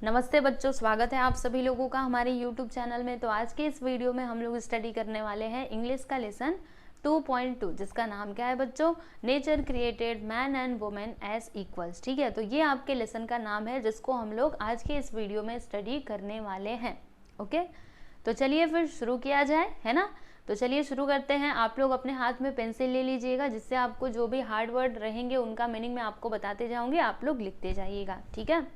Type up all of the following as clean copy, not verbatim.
नमस्ते बच्चों, स्वागत है आप सभी लोगों का हमारे YouTube चैनल में। तो आज के इस वीडियो में हम लोग स्टडी करने वाले हैं इंग्लिश का लेसन 2.2, जिसका नाम क्या है बच्चों? Nature created man and women as equals. ठीक है, तो ये आपके लेसन का नाम है जिसको हम लोग आज के इस वीडियो में स्टडी करने वाले हैं। ओके, तो चलिए फिर शुरू किया जाए, है ना। तो चलिए शुरू करते हैं। आप लोग अपने हाथ में पेंसिल ले लीजिएगा, जिससे आपको जो भी हार्ड वर्ड रहेंगे उनका मीनिंग मैं आपको बताते जाऊंगी, आप लोग लिखते जाइएगा। ठीक है,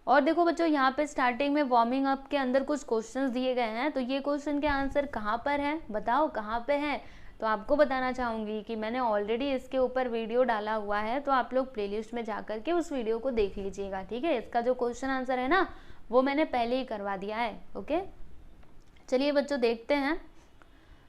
और देखो बच्चों, यहाँ पे स्टार्टिंग में वार्मिंग अप के अंदर कुछ क्वेश्चंस दिए गए हैं। तो ये क्वेश्चन के आंसर कहाँ पर है, बताओ कहाँ पे है। तो आपको बताना चाहूँगी कि मैंने ऑलरेडी इसके ऊपर वीडियो डाला हुआ है, तो आप लोग प्लेलिस्ट में जा करके उस वीडियो को देख लीजिएगा। ठीक है, इसका जो क्वेश्चन आंसर है ना, वो मैंने पहले ही करवा दिया है। ओके, चलिए बच्चों देखते हैं।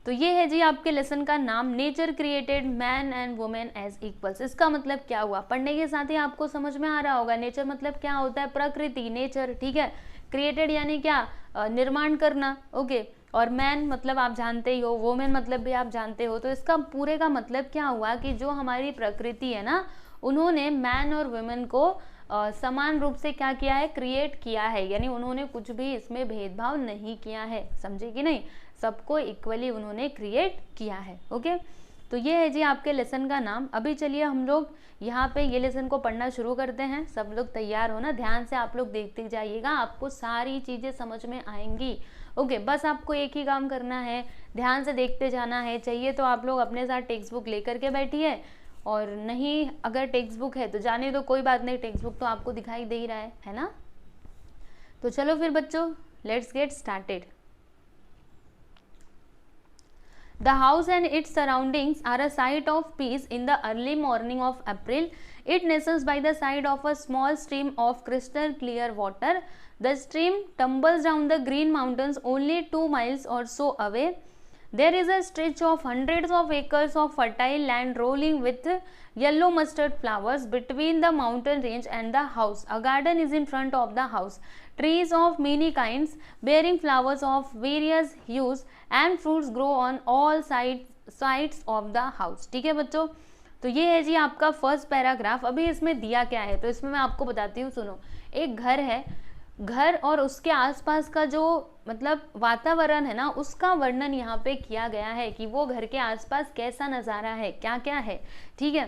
तो ये है जी आपके लेसन का नाम, nature created man and women as equals. इसका मतलब क्या हुआ, पढ़ने के साथ ही आपको समझ में आ रहा होगा। नेचर मतलब क्या होता है? प्रकृति, नेचर। ठीक है, क्रिएटेड यानी क्या? निर्माण करना। ओके, और मैन मतलब आप जानते ही हो, वुमेन मतलब भी आप जानते हो। तो इसका पूरे का मतलब क्या हुआ कि जो हमारी प्रकृति है ना, उन्होंने मैन और वुमेन को समान रूप से क्या किया है? क्रिएट किया है। यानी उन्होंने कुछ भी इसमें भेदभाव नहीं किया है, समझे कि नहीं? सबको इक्वली उन्होंने क्रिएट किया है। ओके, तो ये है जी आपके लेसन का नाम। अभी चलिए हम लोग यहाँ पे ये लेसन को पढ़ना शुरू करते हैं। सब लोग तैयार हो ना? ध्यान से आप लोग देखते जाइएगा, आपको सारी चीज़ें समझ में आएंगी। ओके, बस आपको एक ही काम करना है, ध्यान से देखते जाना है। चाहिए तो आप लोग अपने साथ टेक्स्ट बुक लेकर के बैठिए, और नहीं अगर टेक्स्ट बुक है तो जाने दो, कोई बात नहीं, टेक्स्ट बुक तो आपको दिखाई दे ही रहा है ना। तो चलो फिर बच्चों, let's get started. The house and its surroundings are a sight of peace in the early morning of April. It nestles by the side of a small stream of crystal clear water. The stream tumbles down the green mountains only 2 miles or so away. There is a stretch of hundreds of acres of fertile land rolling with yellow mustard flowers between the mountain range and the house. A garden is in front of the house. Trees of many kinds bearing flowers of various hues and fruits grow on all sides of the house. ठीक है बच्चों, तो ये है जी आपका first paragraph. अभी इसमें दिया क्या है, तो इसमें मैं आपको बताती हूँ, सुनो। एक घर है, घर और उसके आसपास का जो मतलब वातावरण है ना, उसका वर्णन यहाँ पे किया गया है कि वो घर के आसपास कैसा नज़ारा है, क्या क्या है। ठीक है,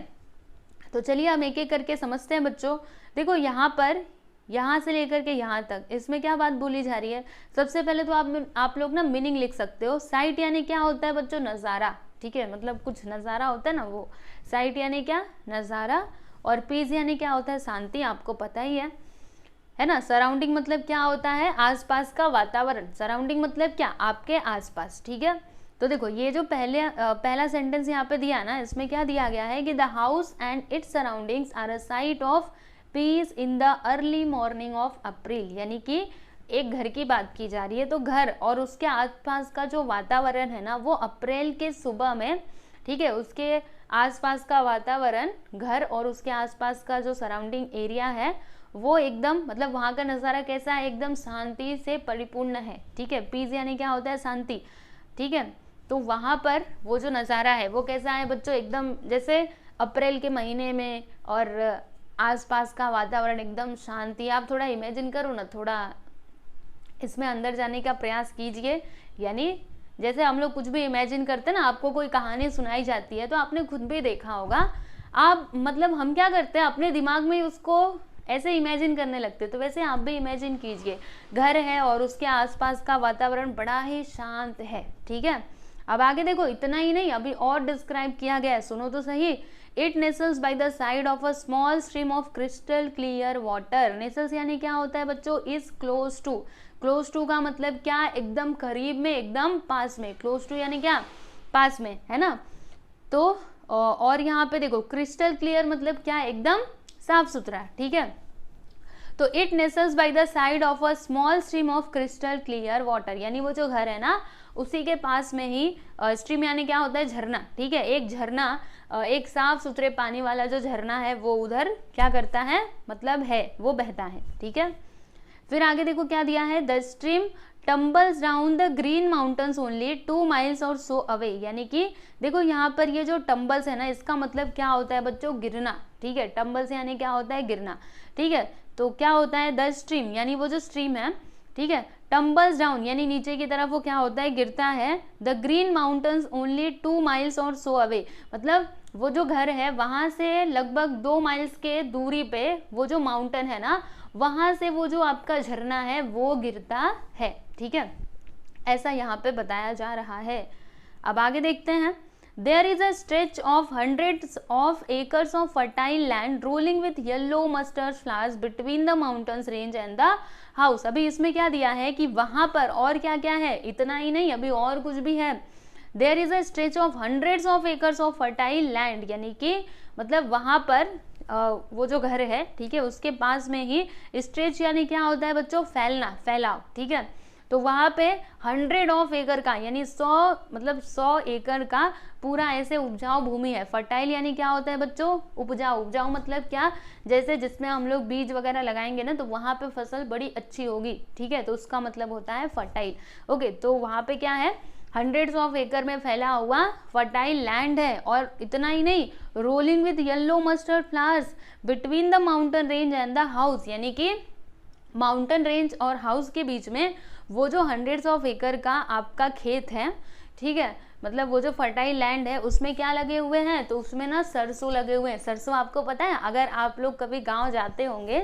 तो चलिए हम एक एक करके समझते हैं बच्चों। देखो यहाँ पर, यहाँ से लेकर के यहाँ तक, इसमें क्या बात बोली जा रही है? सबसे पहले तो आप लोग ना मीनिंग लिख सकते हो। साइट यानी क्या होता है बच्चों? नज़ारा। ठीक है, मतलब कुछ नज़ारा होता है ना, वो साइट यानी क्या? नज़ारा। और पीस यानी क्या होता है? शांति, आपको पता ही है ना। सराउंडिंग मतलब क्या होता है? आसपास का वातावरण। सराउंडिंग मतलब क्या? आपके आसपास। ठीक है, तो देखो ये जो पहला सेंटेंस यहाँ पे दिया ना, इसमें क्या दिया गया है कि the house and its surroundings are a sight of peace in the early morning of April. यानी कि एक घर की बात की जा रही है, तो घर और उसके आसपास का जो वातावरण है ना, वो अप्रैल के सुबह में, ठीक है, उसके आसपास का वातावरण, घर और उसके आसपास का जो सराउंडिंग एरिया है, वो एकदम मतलब वहाँ का नज़ारा कैसा है? एकदम शांति से परिपूर्ण है। ठीक है, पीस यानी क्या होता है? शांति। ठीक है, तो वहाँ पर वो जो नज़ारा है वो कैसा है बच्चों? एकदम जैसे अप्रैल के महीने में, और आसपास का वातावरण एकदम शांति। आप थोड़ा इमेजिन करो ना, थोड़ा इसमें अंदर जाने का प्रयास कीजिए। यानी जैसे हम लोग कुछ भी इमेजिन करते हैं ना, आपको कोई कहानी सुनाई जाती है तो आपने खुद भी देखा होगा। आप मतलब हम क्या करते हैं, अपने दिमाग में उसको ऐसे इमेजिन करने लगते, तो वैसे आप भी इमेजिन कीजिए, घर है और उसके आसपास का वातावरण बड़ा ही शांत है। ठीक है, अब आगे देखो, इतना ही नहीं, अभी और डिस्क्राइब किया गया है, सुनो तो सही। It nestles by the side of a small stream of crystal clear water. Nestles यानी क्या होता है बच्चों? Is close to. Close to का मतलब क्या? एकदम करीब में, एकदम पास में। क्लोज टू यानी क्या? पास में, है ना। तो और यहाँ पे देखो, क्रिस्टल क्लियर मतलब क्या? एकदम साफ सुथरा। ठीक है, तो it nestles by the side of a small stream of crystal clear water. यानी वो जो घर है ना, उसी के पास में ही, स्ट्रीम यानी क्या होता है? झरना। ठीक है, एक झरना, एक साफ सुथरे पानी वाला जो झरना है, वो उधर क्या करता है? मतलब है, वो बहता है। ठीक है, फिर आगे देखो क्या दिया है? The stream tumbles down the green mountains only 2 miles और सो अवे। यानी कि देखो यहाँ पर ये जो टम्बल्स है ना, इसका मतलब क्या होता है बच्चों, गिरना। ठीक है, टम्बल्स यानी क्या होता है, गिरना। ठीक है, तो क्या होता है, द स्ट्रीम यानी वो जो स्ट्रीम है, ठीक है, टम्बल्स डाउन यानी नीचे की तरफ वो क्या होता है, गिरता है। The green mountains only 2 miles और सो अवे, मतलब वो जो घर है वहां से लगभग 2 miles के दूरी पे वो जो माउंटेन है ना, वहां से वो जो आपका झरना है वो गिरता है। ठीक है, ऐसा यहाँ पे बताया जा रहा है। अब आगे देखते हैं। There is a stretch of hundreds of acres of fertile land rolling with yellow mustard flowers between the mountains range and the house. अभी इसमें क्या दिया है कि वहां पर और क्या क्या है, इतना ही नहीं, अभी और कुछ भी है। There is a stretch of hundreds of acres of fertile land, यानी कि मतलब वहां पर वो जो घर है, ठीक है, उसके पास में ही स्ट्रेच यानी क्या होता है बच्चों, फैलना, फैलाव। ठीक है, तो वहां पे 100 ऑफ एकड़ का यानी 100 मतलब 100 एकड़ का पूरा ऐसे उपजाऊ भूमि है। फर्टाइल यानी क्या होता है बच्चों, उपजाऊ। उपजाऊ मतलब क्या, जैसे जिसमें हम लोग बीज वगैरह लगाएंगे ना तो वहां पे फसल बड़ी अच्छी होगी। ठीक है, तो उसका मतलब होता है फर्टाइल। ओके, तो वहां पे क्या है, 100 ऑफ एकड़ में फैला हुआ फर्टाइल लैंड है। और इतना ही नहीं, rolling with yellow mustard flowers between the mountain range and the house, यानी कि माउंटेन रेंज और हाउस के बीच में वो जो 100 ऑफ एकड़ का आपका खेत है, ठीक है, मतलब वो जो फर्टाइल लैंड है उसमें क्या लगे हुए हैं, तो उसमें ना सरसों लगे हुए हैं। सरसों आपको पता है, अगर आप लोग कभी गांव जाते होंगे,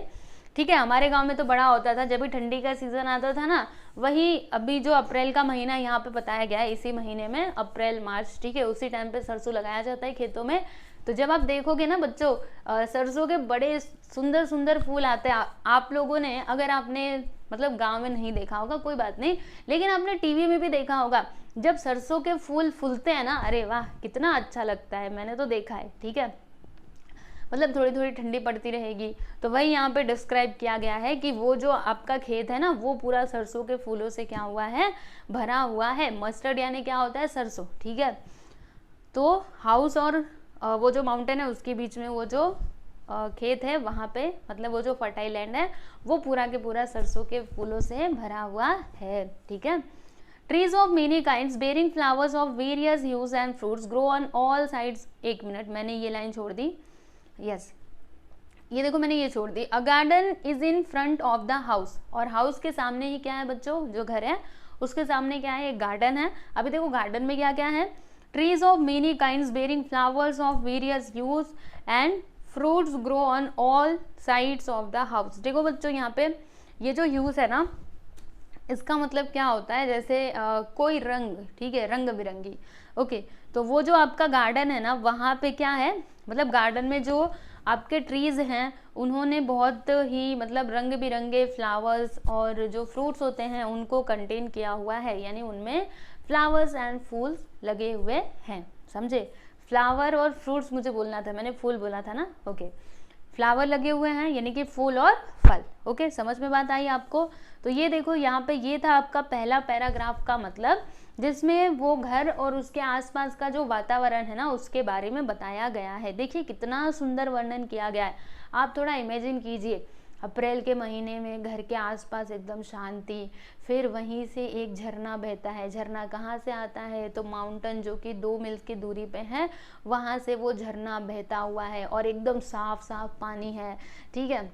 ठीक है, हमारे गांव में तो बड़ा होता था जब भी ठंडी का सीजन आता था ना, वही अभी जो अप्रैल का महीना यहाँ पे बताया गया है, इसी महीने में अप्रैल मार्च, ठीक है, उसी टाइम पे सरसों लगाया जाता है खेतों में। तो जब आप देखोगे ना बच्चों, सरसों के बड़े सुंदर सुंदर फूल आते हैं। आप लोगों ने, अगर आपने मतलब गांव में नहीं देखा होगा कोई बात नहीं, लेकिन आपने टीवी में भी देखा होगा, जब सरसों के फूल फूलते हैं ना, अरे वाह कितना अच्छा लगता है, मैंने तो देखा है। ठीक है, मतलब थोड़ी थोड़ी ठंडी पड़ती रहेगी, तो वही यहाँ पे डिस्क्राइब किया गया है कि वो जो आपका खेत है ना, वो पूरा सरसों के फूलों से क्या हुआ है, भरा हुआ है। मस्टर्ड यानी क्या होता है, सरसों। ठीक है, तो हाउस और वो जो माउंटेन है उसके बीच में वो जो खेत है, वहाँ पे मतलब वो जो फर्टाइल लैंड है वो पूरा के पूरा सरसों के फूलों से भरा हुआ है। ठीक है, trees of many kinds bearing flowers of various huge and fruits grow on all sides. एक मिनट, मैंने ये लाइन छोड़ दी। यस, ये देखो मैंने ये छोड़ दी। A garden is in front of the house, और हाउस के सामने ही क्या है बच्चों, जो घर है उसके सामने क्या है, एक गार्डन है। अभी देखो गार्डन में क्या क्या है, trees of many kinds bearing flowers of various huge and fruits grow on all sides of the house. देखो बच्चों यहाँ पे ये जो ह्यूज है ना, इसका मतलब क्या होता है, जैसे कोई रंग, ठीक है, रंग बिरंगी। ओके, तो वो जो आपका गार्डन है ना, वहाँ पे क्या है, मतलब गार्डन में जो आपके ट्रीज हैं उन्होंने बहुत ही मतलब रंग बिरंगे फ्लावर्स और जो फ्रूट्स होते हैं उनको कंटेन किया हुआ है, यानी उनमें फ्लावर्स एंड फूल्स लगे हुए हैं। समझे, फ्लावर और फ्रूट्स मुझे बोलना था, मैंने फूल बोला था ना। ओके, फ्लावर लगे हुए हैं यानी कि फूल और फल। ओके, समझ में बात आई आपको। तो ये देखो यहाँ पे ये था आपका पहला पैराग्राफ का मतलब, जिसमें वो घर और उसके आसपास का जो वातावरण है ना उसके बारे में बताया गया है। देखिए कितना सुंदर वर्णन किया गया है। आप थोड़ा इमेजिन कीजिए, अप्रैल के महीने में घर के आसपास एकदम शांति, फिर वहीं से एक झरना बहता है। झरना कहाँ से आता है, तो माउंटेन जो कि 2 मील की दूरी पे है, वहाँ से वो झरना बहता हुआ है और एकदम साफ साफ पानी है। ठीक है,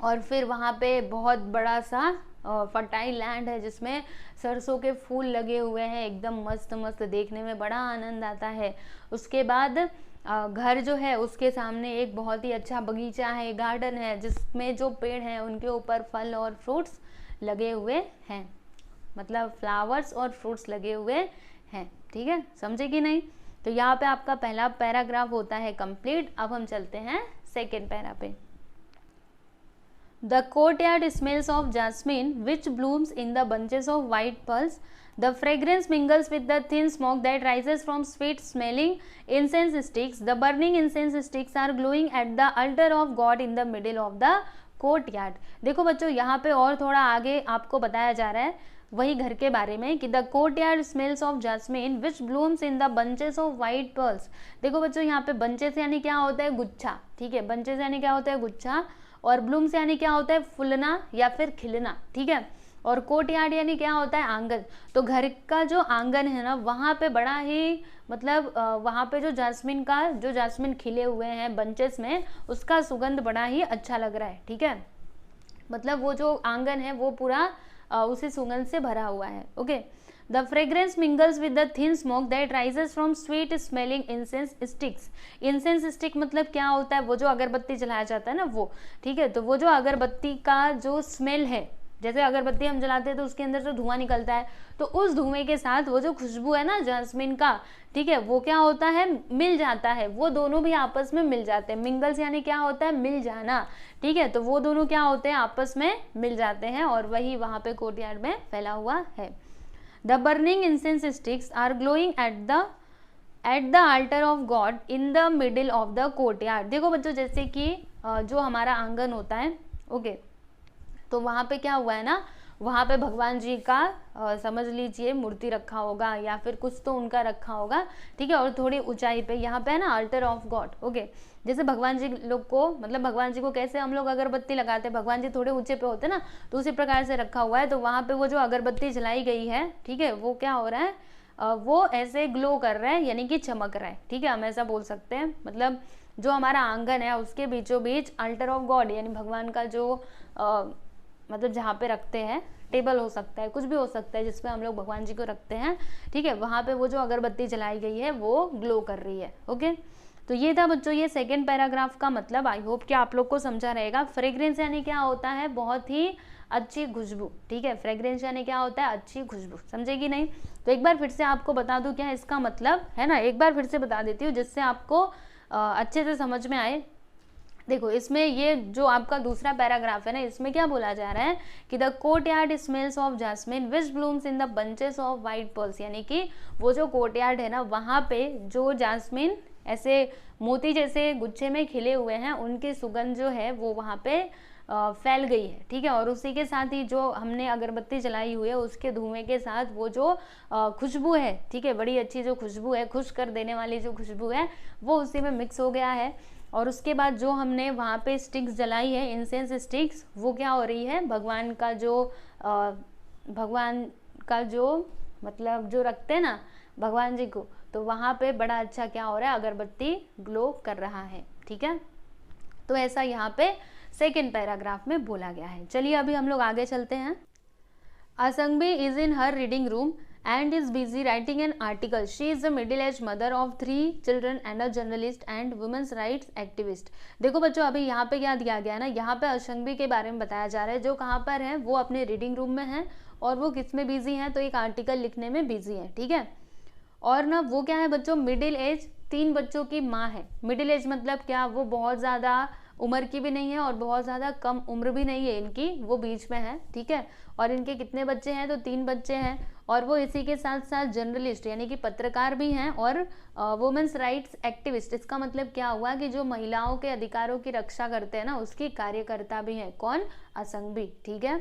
और फिर वहाँ पे बहुत बड़ा सा फर्टाइल लैंड है जिसमें सरसों के फूल लगे हुए हैं, एकदम मस्त मस्त, देखने में बड़ा आनंद आता है। उसके बाद घर जो है उसके सामने एक बहुत ही अच्छा बगीचा है, गार्डन है, जिसमें जो पेड़ हैं उनके ऊपर फल और फ्रूट्स लगे हुए हैं, मतलब फ्लावर्स और फ्रूट्स लगे हुए हैं। ठीक है, समझे कि नहीं। तो यहाँ पे आपका पहला पैराग्राफ होता है कंप्लीट। अब हम चलते हैं सेकेंड पैरा पे। The courtyard smells of jasmine, which blooms in the bunches of white pearls. The fragrance mingles with the thin smoke that rises from sweet-smelling incense sticks. The burning incense sticks are glowing at the altar of God in the middle of the courtyard. देखो बच्चों यहाँ पे और थोड़ा आगे आपको बताया जा रहा है वही घर के बारे में कि the courtyard smells of jasmine which blooms in the bunches of white pearls. देखो बच्चों यहाँ पे बंचेस यानी क्या होता है, गुच्छा। ठीक है, बंचेस यानी क्या होता है, गुच्छा, और ब्लूम्स यानी क्या होता है, फूलना या फिर खिलना। ठीक है, और कोर्टयार्ड यानी क्या होता है, आंगन। तो घर का जो आंगन है ना, वहाँ पे बड़ा ही मतलब वहाँ पे जो जास्मिन खिले हुए हैं बंचेस में, उसका सुगंध बड़ा ही अच्छा लग रहा है, ठीक है। मतलब वो जो आंगन है वो पूरा उसी सुगंध से भरा हुआ है। Okay, the fragrance mingles with the thin smoke that rises from sweet smelling incense sticks. Incense stick मतलब क्या होता है, वो जो अगरबत्ती जलाया जाता है ना वो, ठीक है। तो वो जो अगरबत्ती का जो स्मेल है, जैसे अगरबत्ती हम जलाते हैं तो उसके अंदर से धुआं निकलता है, तो उस धुएं के साथ वो जो खुशबू है ना जैस्मिन का, ठीक है, वो क्या होता है, मिल जाता है। वो दोनों भी आपस में मिल जाते हैं। मिंगल्स यानी क्या होता है, मिल जाना, ठीक है। तो वो दोनों क्या होते हैं, आपस में मिल जाते हैं, और वही वहां पे कोर्टयार्ड में फैला हुआ है। The burning incense sticks are glowing at the altar of God in the middle of the courtyard. देखो बच्चों, जैसे कि जो हमारा आंगन होता है, ओके, तो वहाँ पे क्या हुआ है ना, वहाँ पे भगवान जी का समझ लीजिए मूर्ति रखा होगा या फिर कुछ तो उनका रखा होगा, ठीक है। और थोड़ी ऊंचाई पे यहाँ पे है ना अल्टर ऑफ गॉड, ओके। जैसे भगवान जी लोग को, मतलब भगवान जी को कैसे हम लोग अगरबत्ती लगाते हैं, भगवान जी थोड़े ऊंचे पे होते हैं ना, तो उसी प्रकार से रखा हुआ है। तो वहाँ पे वो जो अगरबत्ती जलाई गई है, ठीक है, वो क्या हो रहा है, वो ऐसे ग्लो कर रहा है, यानी कि चमक रहा है, ठीक है, हम ऐसा बोल सकते हैं। मतलब जो हमारा आंगन है उसके बीचों बीच अल्टर ऑफ गॉड यानी भगवान का जो मतलब जहाँ पे रखते हैं, टेबल हो सकता है, कुछ भी हो सकता है जिसपे हम लोग भगवान जी को रखते हैं, ठीक है, वहाँ पे वो जो अगरबत्ती जलाई गई है वो ग्लो कर रही है। ओके, तो ये था बच्चों ये सेकेंड पैराग्राफ का मतलब। आई होप कि आप लोग को समझा रहेगा। फ्रेग्रेंस यानी क्या होता है, बहुत ही अच्छी खुशबू, ठीक है। फ्रेग्रेंस यानी क्या होता है, अच्छी खुशबू, समझेगी नहीं। तो एक बार फिर से आपको बता दूं क्या इसका मतलब है ना, एक बार फिर से बता देती हूँ जिससे आपको अच्छे से समझ में आए। देखो, इसमें ये जो आपका दूसरा पैराग्राफ है ना, इसमें क्या बोला जा रहा है कि the courtyard smells of jasmine which blooms in the bunches of white pearls, यानी कि वो जो कोर्टयार्ड है ना, वहाँ पे जो जैस्मिन ऐसे मोती जैसे गुच्छे में खिले हुए हैं, उनकी सुगंध जो है वो वहाँ पे फैल गई है, ठीक है। और उसी के साथ ही जो हमने अगरबत्ती जलाई हुई है उसके धुएं के साथ वो जो खुशबू है, ठीक है, बड़ी अच्छी जो खुशबू है, खुश कर देने वाली जो खुशबू है, वो उसी में मिक्स हो गया है। और उसके बाद जो हमने वहाँ पे स्टिक्स जलाई है, इंसेंस स्टिक्स, वो क्या हो रही है, भगवान का जो मतलब जो रखते हैं ना भगवान जी को, तो वहाँ पे बड़ा अच्छा क्या हो रहा है, अगरबत्ती ग्लो कर रहा है, ठीक है। तो ऐसा यहाँ पे सेकेंड पैराग्राफ में बोला गया है। चलिए अभी हम लोग आगे चलते हैं। Asangbi is in her reading room and is busy writing an article. She is a middle-aged mother of 3 children and a journalist and women's rights activist. देखो बच्चों, अभी यहाँ पे क्या दिया गया है ना, यहाँ पे असंगबी के बारे में बताया जा रहा है, जो कहाँ पर है, वो अपने रीडिंग रूम में है और वो किस में बिजी है, तो एक आर्टिकल लिखने में बिजी है, ठीक है। और ना वो क्या है बच्चों, मिडिल एज, 3 बच्चों की माँ है। मिडिल एज मतलब क्या, वो बहुत ज़्यादा उम्र की भी नहीं है और बहुत ज़्यादा कम उम्र भी नहीं है इनकी, वो बीच में है, ठीक है। और इनके कितने बच्चे हैं, तो 3 बच्चे हैं। और वो इसी के साथ साथ जर्नलिस्ट यानी कि पत्रकार भी हैं और वुमेन्स राइट्स एक्टिविस्ट। इसका मतलब क्या हुआ कि जो महिलाओं के अधिकारों की रक्षा करते हैं ना, उसकी कार्यकर्ता भी हैं। कौन, असंगबी, ठीक है।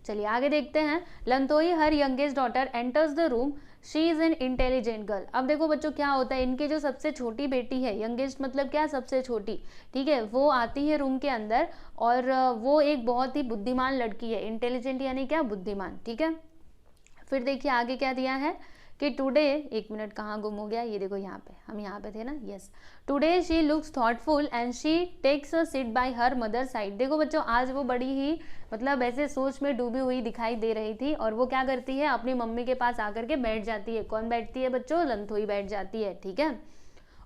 चलिए आगे देखते हैं। Lanthoi her youngest daughter enters the room, she is an intelligent girl. अब देखो बच्चों क्या होता है, इनकी जो सबसे छोटी बेटी है, यंगेस्ट मतलब क्या, सबसे छोटी, ठीक है, वो आती है रूम के अंदर और वो एक बहुत ही बुद्धिमान लड़की है। इंटेलिजेंट यानी क्या, बुद्धिमान, ठीक है। फिर देखिए आगे क्या दिया है कि टुडे, एक मिनट कहाँ गुम हो गया, ये देखो यहाँ पे, हम यहाँ पे थे ना, yes. Today she looks thoughtful and she takes a seat by her mother side. देखो बच्चों, आज वो बड़ी ही मतलब ऐसे सोच में डूबी हुई दिखाई दे रही थी और वो क्या करती है, अपनी मम्मी के पास आकर के बैठ जाती है। कौन बैठती है बच्चों, लंथोई बैठ जाती है, ठीक है।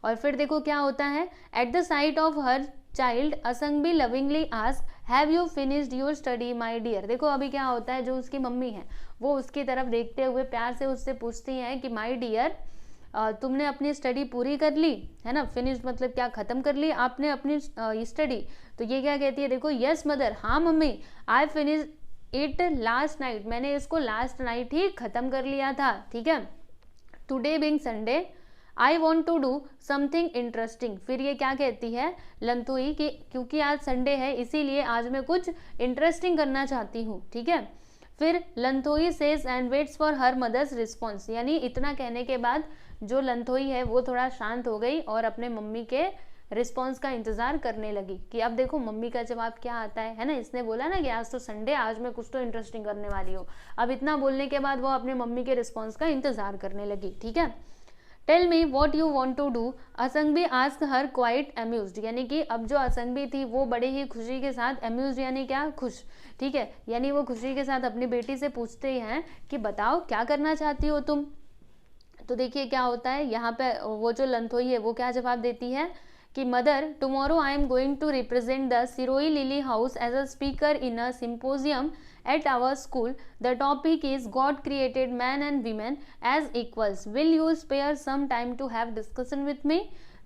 और फिर देखो क्या होता है, at the sight of her child Asangbi lovingly ask, have you finished your study my dear. देखो अभी क्या होता है, जो उसकी मम्मी है वो उसकी तरफ देखते हुए प्यार से उससे पूछती हैं कि माई डियर, तुमने अपनी स्टडी पूरी कर ली है ना। फिनिश्ड मतलब क्या, खत्म कर ली आपने अपनी स्टडी। तो ये क्या कहती है, देखो, यस मदर, हाँ mummy, I finish it last night, मैंने इसको लास्ट नाइट ही खत्म कर लिया था, ठीक है। Today being Sunday I want to do something interesting. फिर ये क्या कहती है लंतोई कि क्योंकि आज संडे है इसीलिए आज मैं कुछ इंटरेस्टिंग करना चाहती हूँ, ठीक है। फिर Lanthoi says and waits for her mother's response, यानी इतना कहने के बाद जो लंथोई है वो थोड़ा शांत हो गई और अपने मम्मी के रिस्पॉन्स का इंतजार करने लगी कि अब देखो मम्मी का जवाब क्या आता है ना। इसने बोला ना कि आज तो संडे, आज मैं कुछ तो इंटरेस्टिंग करने वाली हूँ। अब इतना बोलने के बाद वो अपने मम्मी के रिस्पॉन्स का इंतजार करने लगी। ठीक है, tell me what you want to do, Asangbi ask her quite amused, यानी कि अब जो असंगबी थी वो बड़े ही खुशी के साथ, अम्यूज्ड यानी क्या, खुश। ठीक है, यानी वो खुशी के साथ अपनी बेटी से पूछते हैं कि बताओ क्या करना चाहती हो तुम। तो देखिए क्या होता है यहाँ पे, वो जो लंथोई है वो क्या जवाब देती है कि mother, tomorrow I am going to represent the Siroi lily house as a speaker in a symposium at our school. The topic is God created man and women as equals. Will you spare some time to have discussion with me?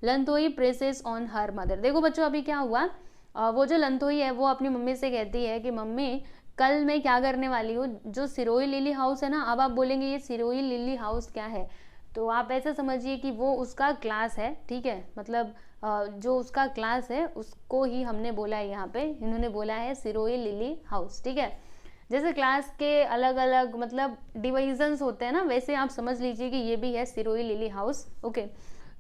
Lanthoi presses on her mother. देखो बच्चों अभी क्या हुआ, वो जो लंथोई है वो अपनी मम्मी से कहती है कि मम्मी कल मैं क्या करने वाली हूँ, जो सिरोई लिली हाउस है ना। अब आप बोलेंगे ये सिरोई लिली हाउस क्या है, तो आप ऐसे समझिए कि वो उसका क्लास है। ठीक है, मतलब जो उसका क्लास है उसको ही हमने बोला है, यहाँ पे इन्होंने बोला है सिरोई लिली हाउस। ठीक है, जैसे क्लास के अलग अलग मतलब डिविजन्स होते हैं ना, वैसे आप समझ लीजिए कि ये भी है सिरोई लिली हाउस। ओके,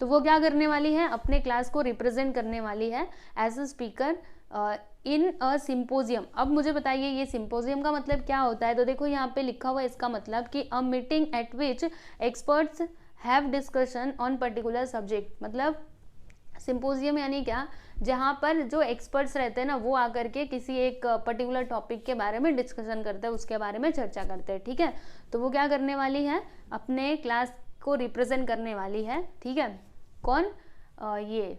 तो वो क्या करने वाली है, अपने क्लास को रिप्रेजेंट करने वाली है as a speaker in a symposium. अब मुझे बताइए ये सिम्पोजियम का मतलब क्या होता है। तो देखो यहाँ पे लिखा हुआ है इसका मतलब कि a meeting at which experts have discussion on particular subject. मतलब सिम्पोजियम यानी क्या, जहाँ पर जो एक्सपर्ट्स रहते हैं ना वो आकर के किसी एक पर्टिकुलर टॉपिक के बारे में डिस्कशन करते हैं, उसके बारे में चर्चा करते हैं। ठीक है, तो वो क्या करने वाली है, अपने क्लास को रिप्रेजेंट करने वाली है। ठीक है, कौन, ये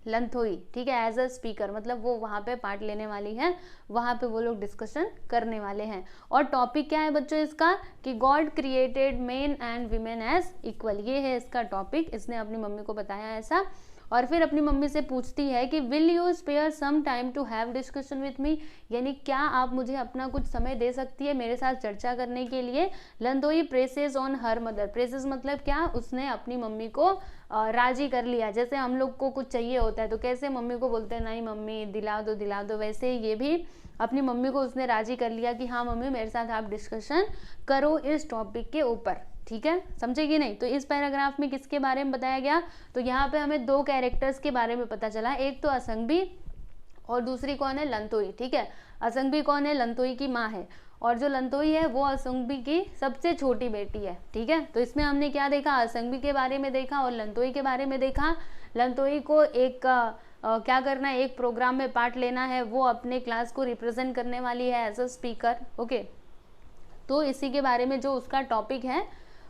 लंथोई। ठीक है, एज अ स्पीकर, मतलब वो वहाँ पे पार्ट लेने वाली है, वहाँ पे वो लोग डिस्कशन करने वाले हैं। और टॉपिक क्या है बच्चों इसका, कि God created men and women as equal, ये है इसका टॉपिक। इसने अपनी मम्मी को बताया ऐसा, और फिर अपनी मम्मी से पूछती है कि will you spare some time to have discussion with me, यानी क्या आप मुझे अपना कुछ समय दे सकती है मेरे साथ चर्चा करने के लिए। Lanthoi presses on her mother, presses मतलब क्या, उसने अपनी मम्मी को राजी कर लिया। जैसे हम लोग को कुछ चाहिए होता है तो कैसे मम्मी को बोलते हैं नहीं मम्मी दिला दो, वैसे ये भी अपनी मम्मी को उसने राजी कर लिया कि हाँ मम्मी मेरे साथ आप डिस्कशन करो इस टॉपिक के ऊपर। ठीक है, समझे कि नहीं। तो इस पैराग्राफ में किसके बारे में बताया गया, तो यहाँ पे हमें दो कैरेक्टर्स के बारे में पता चला, एक तो असंगबी और दूसरी कौन है, लंथोई। ठीक है, असंगबी कौन है, लंथोई की माँ है, और जो लंथोई है वो असंगबी की सबसे छोटी बेटी है। ठीक है, तो इसमें हमने क्या देखा, असंगबी के बारे में देखा और लंथोई के बारे में देखा। लंथोई को एक क्या करना है, एक प्रोग्राम में पार्ट लेना है, वो अपने क्लास को रिप्रेजेंट करने वाली है एज अ स्पीकर। ओके, तो इसी के बारे में जो उसका टॉपिक है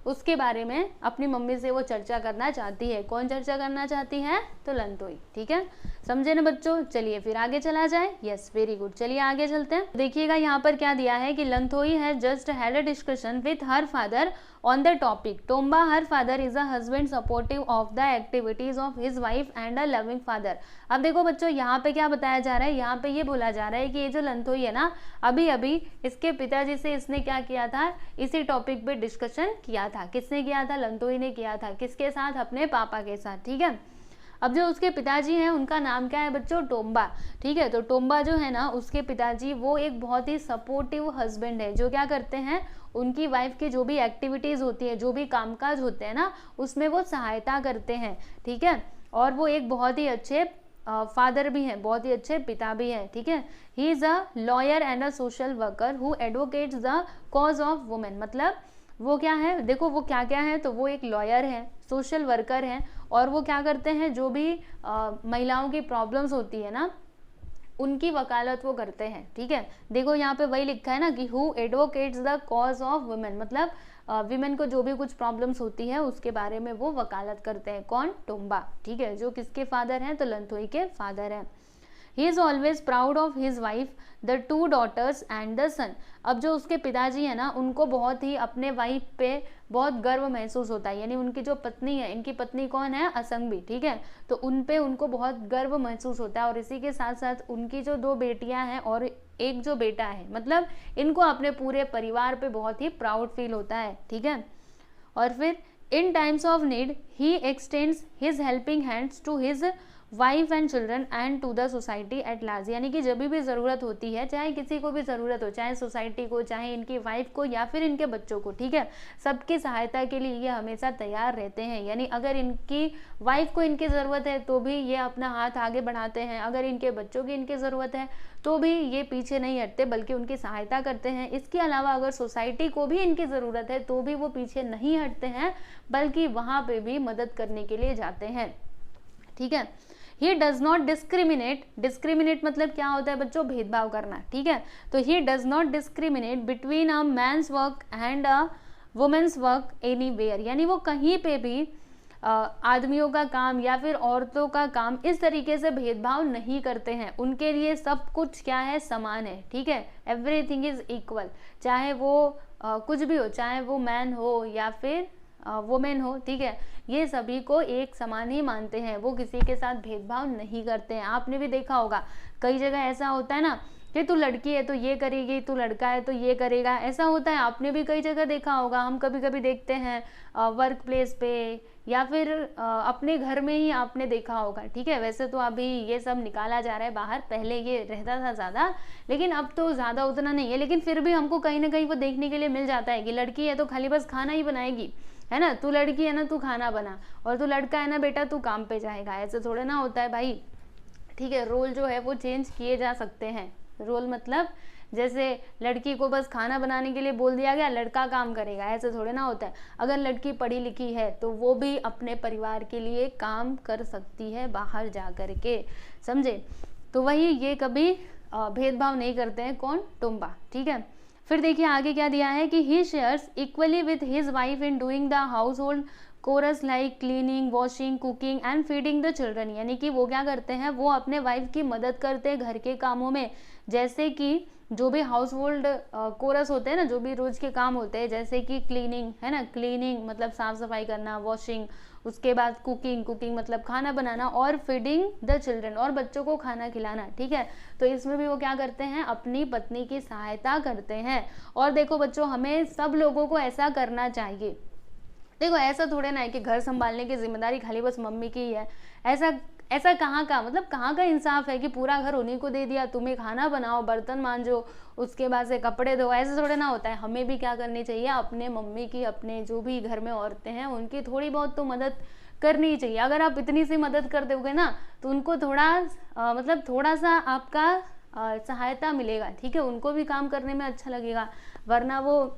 उसके बारे में अपनी मम्मी से वो चर्चा करना चाहती है। कौन चर्चा करना चाहती है, तो लंथोई। ठीक है, समझे ना बच्चों। चलिए फिर आगे चला जाए। यस, वेरी गुड, चलिए आगे चलते हैं। देखिएगा यहाँ पर क्या दिया है कि Lanthoi has just had a discussion with her father on the topic Tomba. Her father is a husband supportive of the activities of his wife and a loving father. अब देखो बच्चों यहाँ पे क्या बताया जा रहा है, यहाँ पे ये बोला जा रहा है कि ये जो लंथोई है ना, अभी अभी इसके पिताजी से इसने क्या किया था, इसी टॉपिक पे डिस्कशन किया था। किसने किया था, लंथोई ने किया था। किसके साथ, अपने पापा के साथ। ठीक है, अब जो उसके पिताजी हैं उनका नाम क्या है बच्चों, टोम्बा। ठीक है, तो टोम्बा जो है ना उसके पिताजी वो एक बहुत ही सपोर्टिव हस्बैंड है, जो क्या करते हैं, उनकी वाइफ की जो भी एक्टिविटीज होती है, जो भी कामकाज होते हैं ना, उसमें वो सहायता करते हैं। ठीक है, और वो एक बहुत ही अच्छे फादर भी हैं, बहुत ही अच्छे पिता भी हैं। ठीक है, he is a lawyer and a social worker who advocates the cause of women. मतलब वो क्या है, देखो वो क्या क्या है, तो वो एक लॉयर है, सोशल वर्कर हैं, और वो क्या करते हैं, जो भी महिलाओं की प्रॉब्लम्स होती है ना उनकी वकालत वो करते हैं। ठीक है, देखो यहाँ पे वही लिखा है ना कि who advocates the cause of women, मतलब विमेन को जो भी कुछ प्रॉब्लम्स होती है उसके बारे में वो वकालत करते हैं। कौन, टोम्बा। ठीक है, जो किसके फादर हैं, तो लंथोई के फादर हैं। He is always proud of his wife, the 2 daughters and the son. अब जो उसके पिताजी है ना उनको बहुत ही अपने वाइफ पे बहुत गर्व महसूस होता है, यानी उनकी जो पत्नी है, इनकी पत्नी कौन है, असंगबी। ठीक है, तो उन पे उनको बहुत गर्व महसूस होता है, और इसी के साथ साथ उनकी जो 2 बेटियां हैं और एक जो बेटा है, मतलब इनको अपने पूरे परिवार पे बहुत ही प्राउड फील होता है। ठीक है, और फिर in times of need he extends his helping hands to his wife and children and to the society at large, यानी कि जब भी ज़रूरत होती है, चाहे किसी को भी ज़रूरत हो, चाहे सोसाइटी को, चाहे इनकी वाइफ को या फिर इनके बच्चों को, ठीक है, सबकी सहायता के लिए ये हमेशा तैयार रहते हैं। यानी अगर इनकी वाइफ को इनकी ज़रूरत है तो भी ये अपना हाथ आगे बढ़ाते हैं, अगर इनके बच्चों की इनकी ज़रूरत है तो भी ये पीछे नहीं हटते बल्कि उनकी सहायता करते हैं। इसके अलावा अगर सोसाइटी को भी इनकी ज़रूरत है तो भी वो पीछे नहीं हटते हैं बल्कि वहाँ पे भी मदद करने के लिए जाते हैं, ठीक है। ही डज नॉट डिस्क्रिमिनेट, डिस्क्रिमिनेट मतलब क्या होता है बच्चों, भेदभाव करना, ठीक है। तो he does not discriminate between a man's work and a woman's work anywhere, यानी वो कहीं पे भी आदमियों का काम या फिर औरतों का काम इस तरीके से भेदभाव नहीं करते हैं। उनके लिए सब कुछ क्या है, समान है, ठीक है। एवरीथिंग इज इक्वल, चाहे वो कुछ भी हो, चाहे वो मैन हो या फिर वुमेन हो, ठीक है, ये सभी को एक समान ही मानते हैं, वो किसी के साथ भेदभाव नहीं करते हैं। आपने भी देखा होगा कई जगह ऐसा होता है ना कि तू लड़की है तो ये करेगी, तू लड़का है तो ये करेगा, ऐसा होता है। आपने भी कई जगह देखा होगा, हम कभी कभी देखते हैं वर्क प्लेस पे या फिर अपने घर में ही आपने देखा होगा, ठीक है। वैसे तो अभी ये सब निकाला जा रहा है बाहर, पहले ये रहता था ज़्यादा, लेकिन अब तो ज़्यादा उतना नहीं है, लेकिन फिर भी हमको कहीं ना कहीं वो देखने के लिए मिल जाता है कि लड़की है तो खाली बस खाना ही बनाएगी, है ना, तू लड़की है ना तू खाना बना, और तू लड़का है ना बेटा तू काम पे जाएगा। ऐसे थोड़े ना होता है भाई, ठीक है। रोल जो है वो चेंज किए जा सकते हैं। रोल मतलब जैसे लड़की को बस खाना बनाने के लिए बोल दिया गया, लड़का काम करेगा, ऐसे थोड़े ना होता है। अगर लड़की पढ़ी लिखी है तो वो भी अपने परिवार के लिए काम कर सकती है बाहर जा कर के, समझे। तो वही, ये कभी भेदभाव नहीं करते हैं, कौन, टोम्बा, ठीक है। फिर देखिए आगे क्या दिया है कि he shares equally with his wife in doing the household chores like cleaning, washing, cooking and feeding the children, यानी कि वो क्या करते हैं, वो अपने वाइफ की मदद करते हैं घर के कामों में, जैसे कि जो भी हाउस होल्ड कोरस होते हैं ना, जो भी रोज के काम होते हैं, जैसे कि क्लीनिंग, है ना, क्लीनिंग मतलब साफ सफाई करना, वॉशिंग, उसके बाद कुकिंग, कुकिंग मतलब खाना बनाना, और फीडिंग द चिल्ड्रन और बच्चों को खाना खिलाना, ठीक है। तो इसमें भी वो क्या करते हैं, अपनी पत्नी की सहायता करते हैं। और देखो बच्चों, हमें सब लोगों को ऐसा करना चाहिए। देखो ऐसा थोड़े ना है कि घर संभालने की जिम्मेदारी खाली बस मम्मी की ही है, ऐसा कहाँ का, मतलब कहाँ का इंसाफ है कि पूरा घर उन्हीं को दे दिया, तुम्हें खाना बनाओ, बर्तन मांजो, उसके बाद से कपड़े धो, ऐसे थोड़े ना होता है। हमें भी क्या करनी चाहिए, अपने मम्मी की, अपने जो भी घर में औरतें हैं उनकी थोड़ी बहुत तो मदद करनी चाहिए। अगर आप इतनी सी मदद कर दोगे ना तो उनको थोड़ा मतलब थोड़ा सा आपका सहायता मिलेगा, ठीक है, उनको भी काम करने में अच्छा लगेगा, वरना वो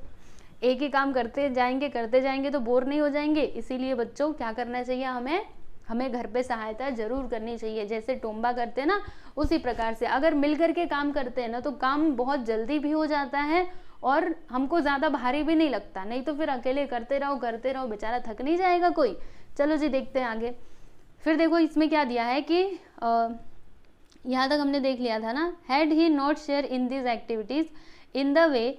एक ही काम करते जाएंगे तो बोर नहीं हो जाएंगे। इसीलिए बच्चों क्या करना चाहिए, हमें घर पे सहायता जरूर करनी चाहिए, जैसे टोम्बा करते हैं ना उसी प्रकार से। अगर मिल करके काम करते हैं ना तो काम बहुत जल्दी भी हो जाता है और हमको ज़्यादा भारी भी नहीं लगता, नहीं तो फिर अकेले करते रहो बेचारा थक नहीं जाएगा कोई। चलो जी देखते हैं आगे। फिर देखो इसमें क्या दिया है कि यहाँ तक हमने देख लिया था ना, had he not share in this activities in the way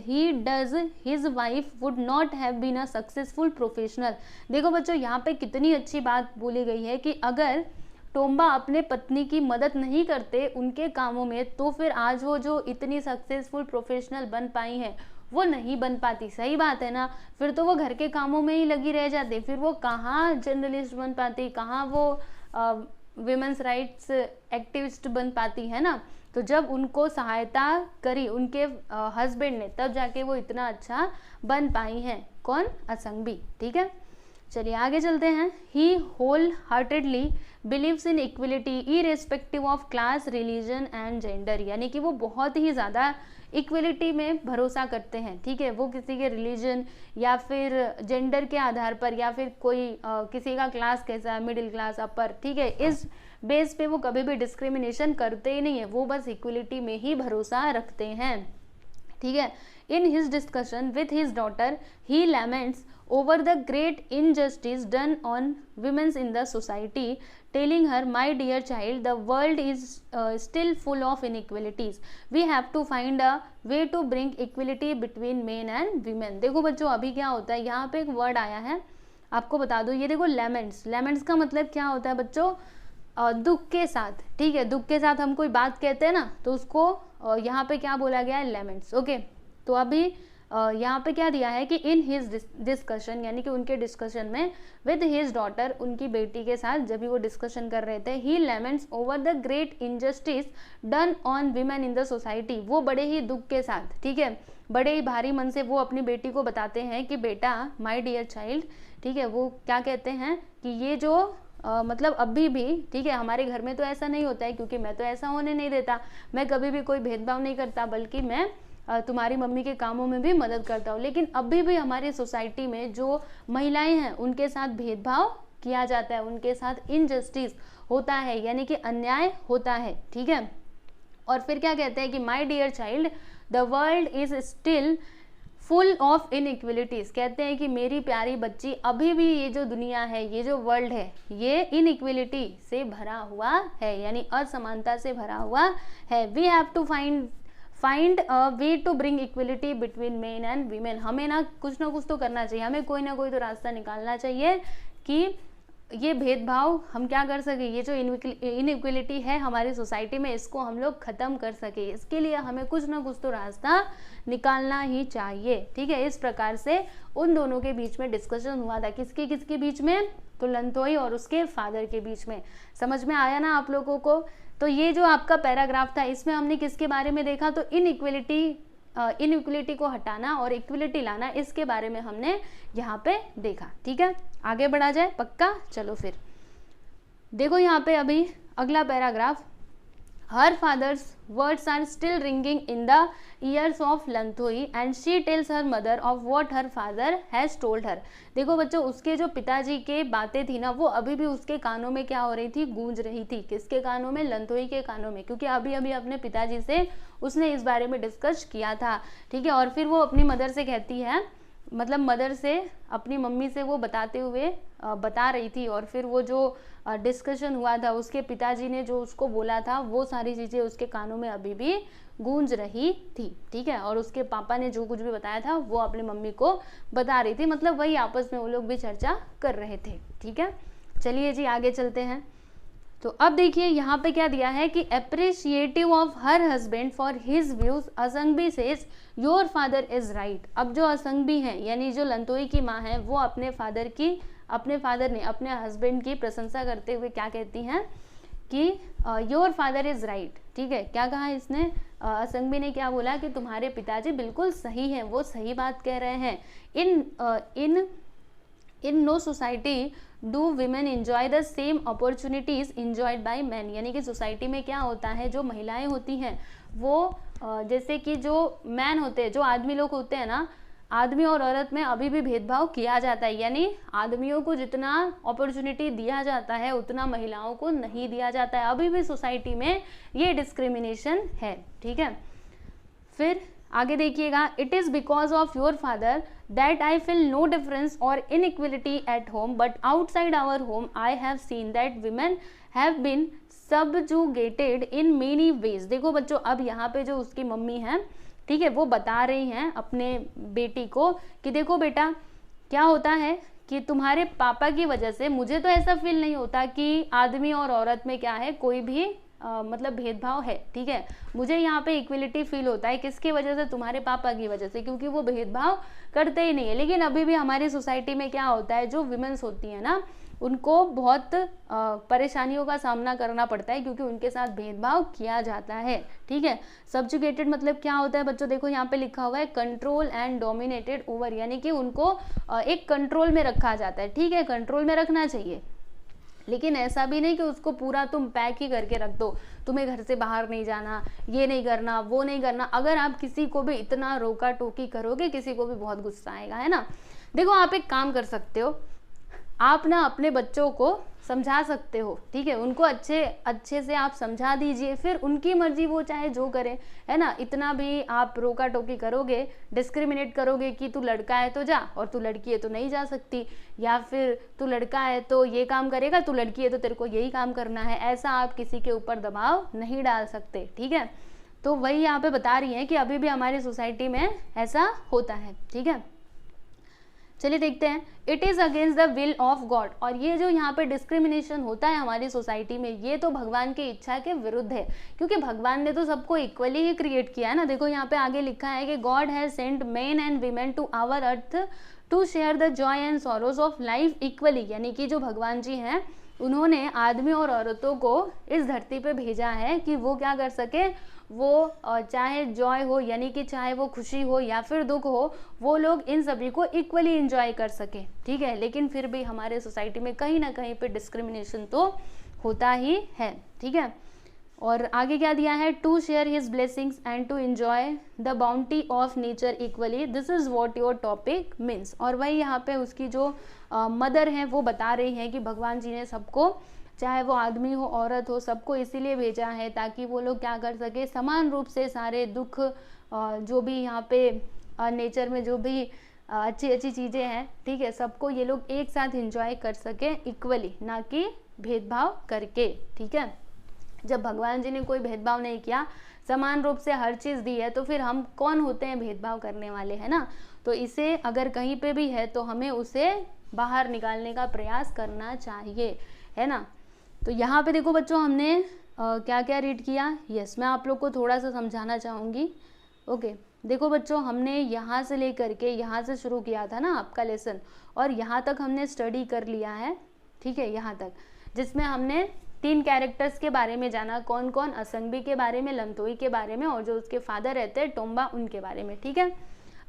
he does his wife would not have been a successful professional। देखो बच्चों यहाँ पे कितनी अच्छी बात बोली गई है कि अगर टोम्बा अपने पत्नी की मदद नहीं करते उनके कामों में तो फिर आज वो जो इतनी सक्सेसफुल प्रोफेशनल बन पाई हैं वो नहीं बन पाती। सही बात है ना, फिर तो वो घर के कामों में ही लगी रह जाती, फिर वो कहाँ जर्नलिस्ट बन पाती, कहाँ वो विमेंस राइट्स एक्टिविस्ट बन पाती, है ना। तो जब उनको सहायता करी उनके हस्बैंड ने तब जाके वो इतना अच्छा बन पाई हैं, कौन, असंगबी, ठीक है। चलिए आगे चलते हैं। He wholeheartedly believes in equality irrespective of class, religion and gender, यानी कि वो बहुत ही ज़्यादा इक्वलिटी में भरोसा करते हैं, ठीक है। वो किसी के रिलीजन या फिर जेंडर के आधार पर या फिर कोई किसी का क्लास कैसा, मिडिल क्लास, अपर, ठीक है, इस बेस पे वो कभी भी डिस्क्रिमिनेशन करते ही नहीं है, वो बस इक्वलिटी में ही भरोसा रखते हैं, ठीक है। In his discussion with his daughter he laments over the great injustice done on women in the society, telling her, my dear child, the world is still full of inequalities, we have to find a way to bring equality between men and women। देखो बच्चों अभी क्या होता है, यहाँ पे एक word आया है आपको बता दो, ये देखो लेमेंट्स। लेमेंट्स का मतलब क्या होता है बच्चों, दुख के साथ, ठीक है, दुख के साथ हम कोई बात कहते हैं ना तो उसको यहाँ पे क्या बोला गया है, लेमेंट्स, ओके। तो अभी यहाँ पे क्या दिया है कि इन हिज डिस्कशन, यानी कि उनके डिस्कशन में विद हिज डॉटर, उनकी बेटी के साथ जब भी वो डिस्कशन कर रहे थे, he laments over the great injustice done on women in the society, वो बड़े ही दुख के साथ, ठीक है, बड़े ही भारी मन से वो अपनी बेटी को बताते हैं कि बेटा, माय डियर चाइल्ड, ठीक है, वो क्या कहते हैं कि ये जो मतलब अभी भी, ठीक है, हमारे घर में तो ऐसा नहीं होता है, क्योंकि मैं तो ऐसा होने नहीं देता, मैं कभी भी कोई भेदभाव नहीं करता, बल्कि मैं तुम्हारी मम्मी के कामों में भी मदद करता हूँ, लेकिन अभी भी हमारी सोसाइटी में जो महिलाएं हैं उनके साथ भेदभाव किया जाता है, उनके साथ इनजस्टिस होता है, यानी कि अन्याय होता है, ठीक है। और फिर क्या कहते हैं कि my dear child, the world is still full of inequalities, कहते हैं कि मेरी प्यारी बच्ची, अभी भी ये जो दुनिया है, ये जो वर्ल्ड है, ये इनइक्वलिटी से भरा हुआ है, यानी असमानता से भरा हुआ है। We have to find a way to bring equality between men and women, हमें ना कुछ तो करना चाहिए, हमें कोई ना कोई तो रास्ता निकालना चाहिए कि ये भेदभाव हम क्या कर सके, ये जो इनइक्वलिटी है हमारी सोसाइटी में, इसको हम लोग ख़त्म कर सके, इसके लिए हमें कुछ ना कुछ तो रास्ता निकालना ही चाहिए, ठीक है। इस प्रकार से उन दोनों के बीच में डिस्कशन हुआ था, किसके बीच में, तो लंथोई और उसके फादर के बीच में। समझ में आया ना आप लोगों को। तो ये जो आपका पैराग्राफ था, इसमें हमने किसके बारे में देखा, तो इनइक्वलिटी को हटाना और इक्वलिटी लाना, इसके बारे में हमने यहाँ पे देखा, ठीक है। आगे बढ़ा जाए, पक्का। चलो फिर देखो यहाँ पे अभी अगला पैराग्राफ, हर father's words are still ringing in the ears of Lanthoi and she tells her mother of what her father has told her. देखो बच्चों, उसके जो पिताजी के बातें थी ना, वो अभी भी उसके कानों में क्या हो रही थी, गूंज रही थी। किसके कानों में, लंथोई के कानों में, क्योंकि अभी अभी अपने पिताजी से उसने इस बारे में डिस्कस किया था, ठीक है। और फिर वो अपनी मदर से कहती है, मतलब मदर से, अपनी मम्मी से वो बताते हुए बता रही थी, और फिर वो जो डिस्कशन हुआ था, उसके पिताजी ने जो उसको बोला था, वो सारी चीज़ें उसके कानों में अभी भी गूंज रही थी, ठीक है। और उसके पापा ने जो कुछ भी बताया था वो अपनी मम्मी को बता रही थी, मतलब वही आपस में वो लोग भी चर्चा कर रहे थे, ठीक है। चलिए जी आगे चलते हैं। तो अब देखिए यहाँ पे क्या दिया है कि appreciative of her husband for his views, Asangbi says your father is right. अब जो असंगबी है, यानी जो लंथोई की माँ है, वो अपने फादर ने अपने हस्बैंड की प्रशंसा करते हुए क्या कहती हैं कि योर फादर इज राइट, ठीक है। क्या कहा इसने, असंगबी ने क्या बोला कि तुम्हारे पिताजी बिल्कुल सही हैं, वो सही बात कह रहे हैं। In no society do women enjoy the same opportunities enjoyed by man, यानी कि सोसाइटी में क्या होता है, जो महिलाएं होती हैं वो जैसे कि जो मैन होते हैं, जो आदमी लोग होते हैं ना, आदमी और औरत में अभी भी भेदभाव किया जाता है, यानी आदमियों को जितना अपॉर्चुनिटी दिया जाता है उतना महिलाओं को नहीं दिया जाता है, अभी भी सोसाइटी में ये डिस्क्रिमिनेशन है, ठीक है। फिर आगे देखिएगा, it is because of your father that I feel no difference or inequality at home, but outside our home I have seen that women have been subjugated in many ways. देखो बच्चों, अब यहाँ पे जो उसकी मम्मी है, ठीक है, वो बता रही हैं अपने बेटी को कि देखो बेटा, क्या होता है कि तुम्हारे पापा की वजह से मुझे तो ऐसा फील नहीं होता कि आदमी और औरत में क्या है, कोई भी मतलब भेदभाव है, ठीक है। मुझे यहाँ पे इक्वलिटी फील होता है, किसकी वजह से, तुम्हारे पापा की वजह से, क्योंकि वो भेदभाव करते ही नहीं है। लेकिन अभी भी हमारी सोसाइटी में क्या होता है, जो विमेंस होती है ना, उनको बहुत परेशानियों का सामना करना पड़ता है, क्योंकि उनके साथ भेदभाव किया जाता है, ठीक है। सब्जुगेटेड मतलब क्या होता है बच्चों, देखो यहाँ पे लिखा हुआ है कंट्रोल एंड डोमिनेटेड ओवर, यानी कि उनको एक कंट्रोल में रखा जाता है, ठीक है, कंट्रोल में रखना चाहिए, लेकिन ऐसा भी नहीं कि उसको पूरा तुम पैक ही करके रख दो, तुम्हें घर से बाहर नहीं जाना, ये नहीं करना, वो नहीं करना। अगर आप किसी को भी इतना रोका टोकी करोगे, किसी को भी बहुत गुस्सा आएगा, है ना। देखो आप एक काम कर सकते हो, आप ना अपने बच्चों को समझा सकते हो, ठीक है, उनको अच्छे से आप समझा दीजिए, फिर उनकी मर्जी, वो चाहे जो करे, है ना। इतना भी आप रोका टोकी करोगे, डिस्क्रिमिनेट करोगे कि तू लड़का है तो जा और तू लड़की है तो नहीं जा सकती, या फिर तू लड़का है तो ये काम करेगा, तू लड़की है तो तेरे को यही काम करना है, ऐसा आप किसी के ऊपर दबाव नहीं डाल सकते, ठीक है। तो वही यहाँ पे बता रही हैं कि अभी भी हमारी सोसाइटी में ऐसा होता है, ठीक है। चलिए देखते हैं, it is against the will of God. और ये जो यहाँ पे डिस्क्रिमिनेशन होता है हमारी सोसाइटी में, ये तो भगवान की इच्छा के विरुद्ध है, क्योंकि भगवान ने तो सबको इक्वली ही क्रिएट किया है ना। देखो यहाँ पे आगे लिखा है कि god has sent men and women to our earth to share the joy and sorrows of life equally. यानी कि जो भगवान जी हैं उन्होंने आदमी और औरतों को इस धरती पे भेजा है कि वो क्या कर सके, वो चाहे जॉय हो यानी कि चाहे वो खुशी हो या फिर दुख हो, वो लोग इन सभी को इक्वली एंजॉय कर सके, ठीक है। लेकिन फिर भी हमारे सोसाइटी में कहीं ना कहीं पे डिस्क्रिमिनेशन तो होता ही है, ठीक है। और आगे क्या दिया है, to share his blessings and to enjoy the bounty of nature equally, this is what your topic means. और वही यहाँ पे उसकी जो मदर हैं वो बता रही हैं कि भगवान जी ने सबको, चाहे वो आदमी हो औरत हो, सबको इसीलिए भेजा है ताकि वो लोग क्या कर सके, समान रूप से सारे दुख जो भी यहाँ पे नेचर में जो भी अच्छी अच्छी चीज़ें हैं, ठीक है, सबको ये लोग एक साथ एंजॉय कर सके इक्वली, ना कि भेदभाव करके, ठीक है। जब भगवान जी ने कोई भेदभाव नहीं किया, समान रूप से हर चीज़ दी है, तो फिर हम कौन होते हैं भेदभाव करने वाले, है ना। तो इसे अगर कहीं पे भी है तो हमें उसे बाहर निकालने का प्रयास करना चाहिए, है ना। तो यहाँ पे देखो बच्चों हमने क्या क्या रीड किया, यस मैं आप लोग को थोड़ा सा समझाना चाहूँगी। ओके देखो बच्चों, हमने यहाँ से लेकर के यहाँ से शुरू किया था ना आपका लेसन, और यहाँ तक हमने स्टडी कर लिया है, ठीक है, यहाँ तक, जिसमें हमने 3 कैरेक्टर्स के बारे में जाना, कौन कौन, असंगबी के बारे में, लमतोई के बारे में, और जो उसके फादर रहते हैं टोम्बा, उनके बारे में, ठीक है।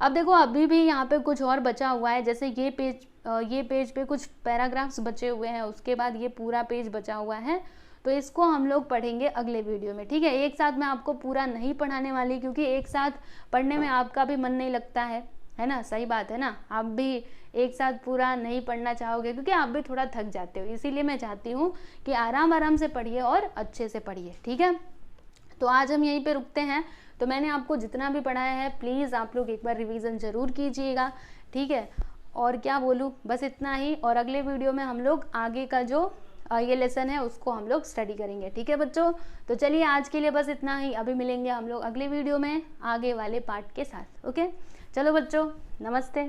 अब देखो अभी भी यहाँ पे कुछ और बचा हुआ है, जैसे ये पेज पे कुछ पैराग्राफ्स बचे हुए हैं, उसके बाद ये पूरा पेज बचा हुआ है, तो इसको हम लोग पढ़ेंगे अगले वीडियो में, ठीक है। एक साथ मैं आपको पूरा नहीं पढ़ाने वाली, क्योंकि एक साथ पढ़ने में आपका भी मन नहीं लगता है ना, सही बात है ना। आप भी एक साथ पूरा नहीं पढ़ना चाहोगे क्योंकि आप भी थोड़ा थक जाते हो, इसीलिए मैं चाहती हूँ कि आराम आराम से पढ़िए और अच्छे से पढ़िए, ठीक है। तो आज हम यहीं पे रुकते हैं। तो मैंने आपको जितना भी पढ़ाया है प्लीज़ आप लोग एक बार रिवीजन ज़रूर कीजिएगा, ठीक है। और क्या बोलूँ, बस इतना ही, और अगले वीडियो में हम लोग आगे का जो ये लेसन है उसको हम लोग स्टडी करेंगे, ठीक है बच्चों। तो चलिए आज के लिए बस इतना ही, अभी मिलेंगे हम लोग अगले वीडियो में आगे वाले पार्ट के साथ। ओके चलो बच्चों, नमस्ते।